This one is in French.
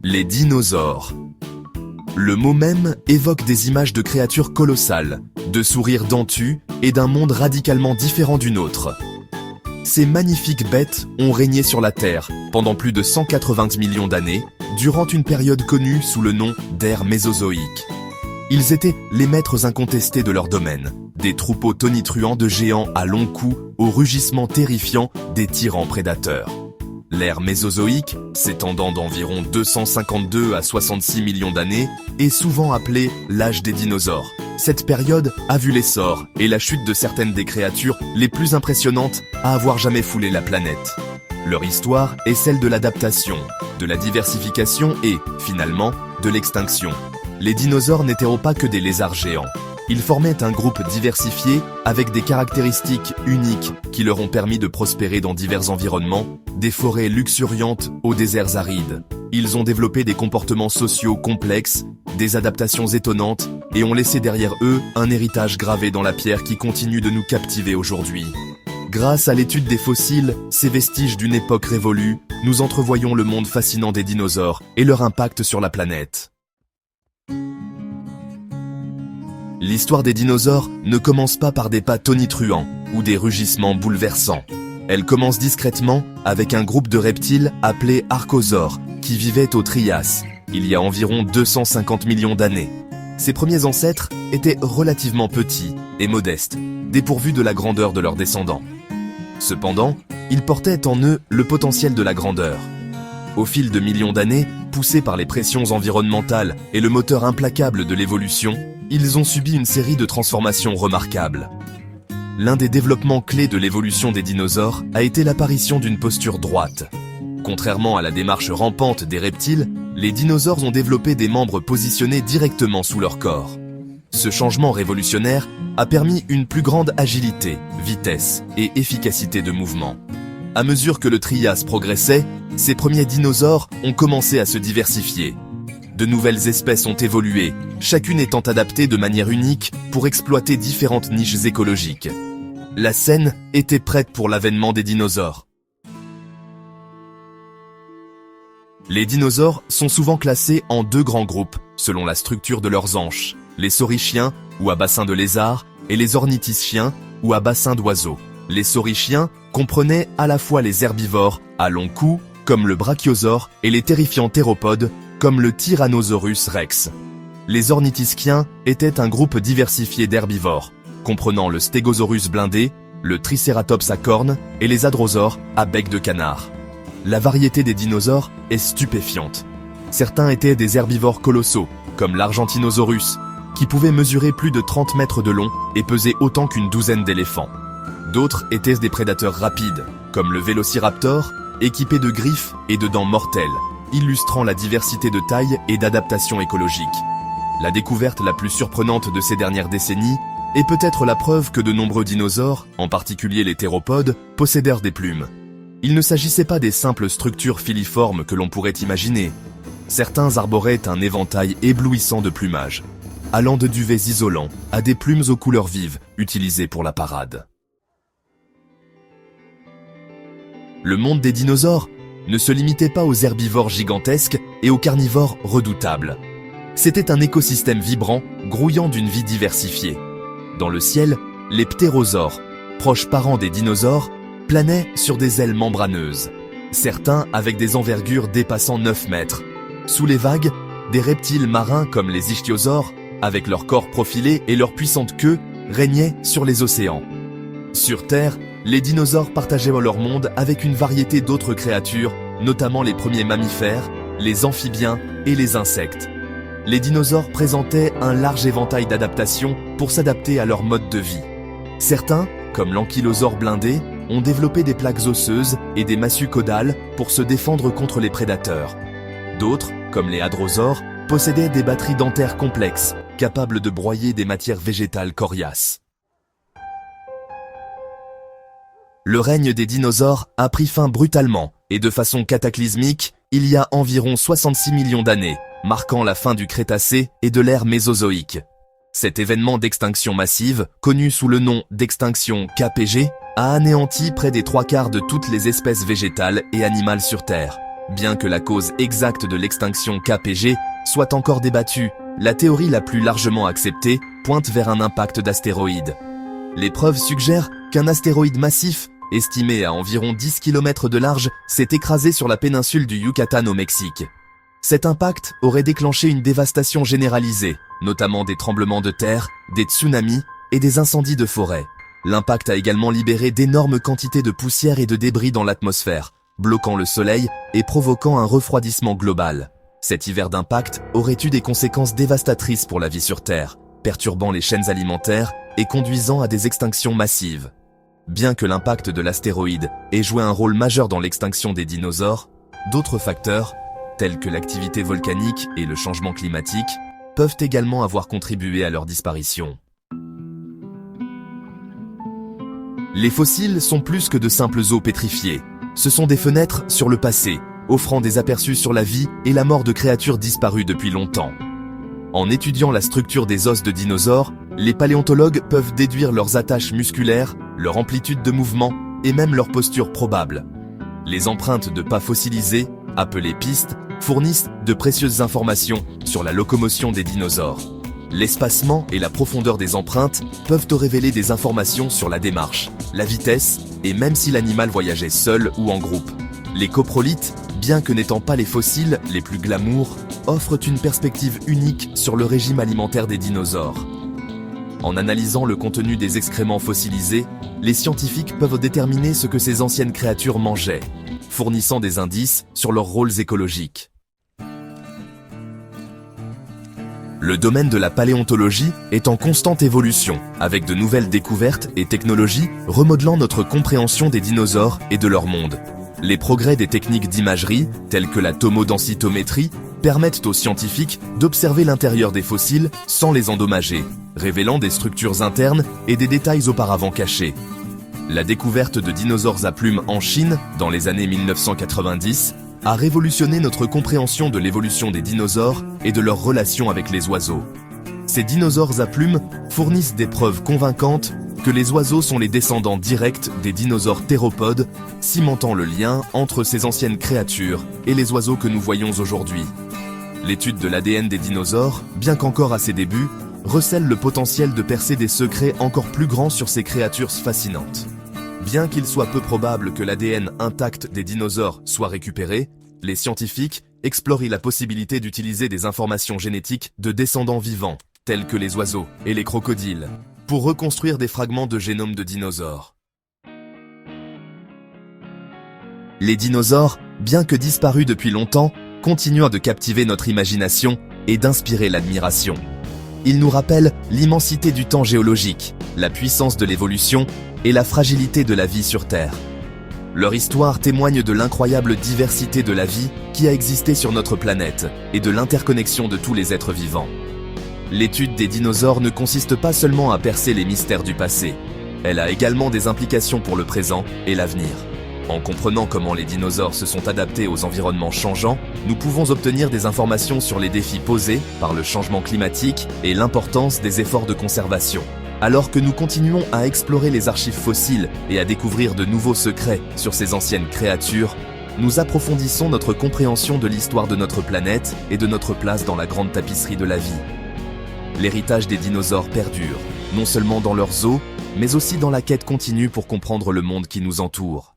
Les dinosaures. Le mot même évoque des images de créatures colossales, de sourires dentus et d'un monde radicalement différent du nôtre. Ces magnifiques bêtes ont régné sur la Terre pendant plus de 180 millions d'années, durant une période connue sous le nom d'ère mésozoïque. Ils étaient les maîtres incontestés de leur domaine, des troupeaux tonitruants de géants à longs cous au rugissement terrifiant des tyrans prédateurs. L'ère mésozoïque, s'étendant d'environ 252 à 66 millions d'années, est souvent appelée l'âge des dinosaures. Cette période a vu l'essor et la chute de certaines des créatures les plus impressionnantes à avoir jamais foulé la planète. Leur histoire est celle de l'adaptation, de la diversification et, finalement, de l'extinction. Les dinosaures n'étaient pas que des lézards géants. Ils formaient un groupe diversifié avec des caractéristiques uniques qui leur ont permis de prospérer dans divers environnements, des forêts luxuriantes aux déserts arides. Ils ont développé des comportements sociaux complexes, des adaptations étonnantes et ont laissé derrière eux un héritage gravé dans la pierre qui continue de nous captiver aujourd'hui. Grâce à l'étude des fossiles, ces vestiges d'une époque révolue, nous entrevoyons le monde fascinant des dinosaures et leur impact sur la planète. L'histoire des dinosaures ne commence pas par des pas tonitruants ou des rugissements bouleversants. Elle commence discrètement avec un groupe de reptiles appelés archosaures qui vivaient au Trias, il y a environ 250 millions d'années. Ces premiers ancêtres étaient relativement petits et modestes, dépourvus de la grandeur de leurs descendants. Cependant, ils portaient en eux le potentiel de la grandeur. Au fil de millions d'années, poussés par les pressions environnementales et le moteur implacable de l'évolution, ils ont subi une série de transformations remarquables. L'un des développements clés de l'évolution des dinosaures a été l'apparition d'une posture droite. Contrairement à la démarche rampante des reptiles, les dinosaures ont développé des membres positionnés directement sous leur corps. Ce changement révolutionnaire a permis une plus grande agilité, vitesse et efficacité de mouvement. À mesure que le Trias progressait, ces premiers dinosaures ont commencé à se diversifier. De nouvelles espèces ont évolué, chacune étant adaptée de manière unique pour exploiter différentes niches écologiques. La scène était prête pour l'avènement des dinosaures. Les dinosaures sont souvent classés en deux grands groupes, selon la structure de leurs hanches, les saurichiens, ou à bassin de lézard, et les ornithischiens, ou à bassin d'oiseaux. Les saurichiens comprenaient à la fois les herbivores, à long cou, comme le brachiosaure, et les terrifiants théropodes, comme le Tyrannosaurus rex. Les ornithischiens étaient un groupe diversifié d'herbivores, comprenant le Stégosaurus blindé, le Triceratops à cornes et les hadrosaures à bec de canard. La variété des dinosaures est stupéfiante. Certains étaient des herbivores colossaux, comme l'Argentinosaurus, qui pouvait mesurer plus de 30 mètres de long et peser autant qu'une douzaine d'éléphants. D'autres étaient des prédateurs rapides, comme le Vélociraptor, équipé de griffes et de dents mortelles, illustrant la diversité de taille et d'adaptation écologique. La découverte la plus surprenante de ces dernières décennies est peut-être la preuve que de nombreux dinosaures, en particulier les théropodes, possédèrent des plumes. Il ne s'agissait pas des simples structures filiformes que l'on pourrait imaginer. Certains arboraient un éventail éblouissant de plumage, allant de duvets isolants à des plumes aux couleurs vives, utilisées pour la parade. Le monde des dinosaures ne se limitait pas aux herbivores gigantesques et aux carnivores redoutables. C'était un écosystème vibrant, grouillant d'une vie diversifiée. Dans le ciel, les ptérosaures, proches parents des dinosaures, planaient sur des ailes membraneuses, certains avec des envergures dépassant 9 mètres. Sous les vagues, des reptiles marins comme les ichthyosaures, avec leur corps profilé et leur puissante queue, régnaient sur les océans. Sur Terre, les dinosaures partageaient leur monde avec une variété d'autres créatures, notamment les premiers mammifères, les amphibiens et les insectes. Les dinosaures présentaient un large éventail d'adaptations pour s'adapter à leur mode de vie. Certains, comme l'ankylosaure blindé, ont développé des plaques osseuses et des massues caudales pour se défendre contre les prédateurs. D'autres, comme les hadrosaures, possédaient des batteries dentaires complexes, capables de broyer des matières végétales coriaces. Le règne des dinosaures a pris fin brutalement et de façon cataclysmique il y a environ 66 millions d'années, marquant la fin du Crétacé et de l'ère mésozoïque. Cet événement d'extinction massive, connu sous le nom d'extinction KPG, a anéanti près des 3/4 de toutes les espèces végétales et animales sur Terre. Bien que la cause exacte de l'extinction KPG soit encore débattue, la théorie la plus largement acceptée pointe vers un impact d'astéroïde. Les preuves suggèrent qu'un astéroïde massif, estimé à environ 10 km de large, s'est écrasé sur la péninsule du Yucatan au Mexique. Cet impact aurait déclenché une dévastation généralisée, notamment des tremblements de terre, des tsunamis et des incendies de forêt. L'impact a également libéré d'énormes quantités de poussière et de débris dans l'atmosphère, bloquant le soleil et provoquant un refroidissement global. Cet hiver d'impact aurait eu des conséquences dévastatrices pour la vie sur Terre, perturbant les chaînes alimentaires et conduisant à des extinctions massives. Bien que l'impact de l'astéroïde ait joué un rôle majeur dans l'extinction des dinosaures, d'autres facteurs, tels que l'activité volcanique et le changement climatique, peuvent également avoir contribué à leur disparition. Les fossiles sont plus que de simples os pétrifiés. Ce sont des fenêtres sur le passé, offrant des aperçus sur la vie et la mort de créatures disparues depuis longtemps. En étudiant la structure des os de dinosaures, les paléontologues peuvent déduire leurs attaches musculaires, leur amplitude de mouvement et même leur posture probable. Les empreintes de pas fossilisées, appelées pistes, fournissent de précieuses informations sur la locomotion des dinosaures. L'espacement et la profondeur des empreintes peuvent te révéler des informations sur la démarche, la vitesse et même si l'animal voyageait seul ou en groupe. Les coprolites, bien que n'étant pas les fossiles les plus glamour, offrent une perspective unique sur le régime alimentaire des dinosaures. En analysant le contenu des excréments fossilisés, les scientifiques peuvent déterminer ce que ces anciennes créatures mangeaient, fournissant des indices sur leurs rôles écologiques. Le domaine de la paléontologie est en constante évolution, avec de nouvelles découvertes et technologies remodelant notre compréhension des dinosaures et de leur monde. Les progrès des techniques d'imagerie, telles que la tomodensitométrie, permettent aux scientifiques d'observer l'intérieur des fossiles sans les endommager, révélant des structures internes et des détails auparavant cachés. La découverte de dinosaures à plumes en Chine, dans les années 1990, a révolutionné notre compréhension de l'évolution des dinosaures et de leur relation avec les oiseaux. Ces dinosaures à plumes fournissent des preuves convaincantes que les oiseaux sont les descendants directs des dinosaures théropodes, cimentant le lien entre ces anciennes créatures et les oiseaux que nous voyons aujourd'hui. L'étude de l'ADN des dinosaures, bien qu'encore à ses débuts, recèle le potentiel de percer des secrets encore plus grands sur ces créatures fascinantes. Bien qu'il soit peu probable que l'ADN intact des dinosaures soit récupéré, les scientifiques explorent la possibilité d'utiliser des informations génétiques de descendants vivants, tels que les oiseaux et les crocodiles, pour reconstruire des fragments de génome de dinosaures. Les dinosaures, bien que disparus depuis longtemps, continuent de captiver notre imagination et d'inspirer l'admiration. Ils nous rappellent l'immensité du temps géologique, la puissance de l'évolution et la fragilité de la vie sur Terre. Leur histoire témoigne de l'incroyable diversité de la vie qui a existé sur notre planète et de l'interconnexion de tous les êtres vivants. L'étude des dinosaures ne consiste pas seulement à percer les mystères du passé, elle a également des implications pour le présent et l'avenir. En comprenant comment les dinosaures se sont adaptés aux environnements changeants, nous pouvons obtenir des informations sur les défis posés par le changement climatique et l'importance des efforts de conservation. Alors que nous continuons à explorer les archives fossiles et à découvrir de nouveaux secrets sur ces anciennes créatures, nous approfondissons notre compréhension de l'histoire de notre planète et de notre place dans la grande tapisserie de la vie. L'héritage des dinosaures perdure, non seulement dans leurs os, mais aussi dans la quête continue pour comprendre le monde qui nous entoure.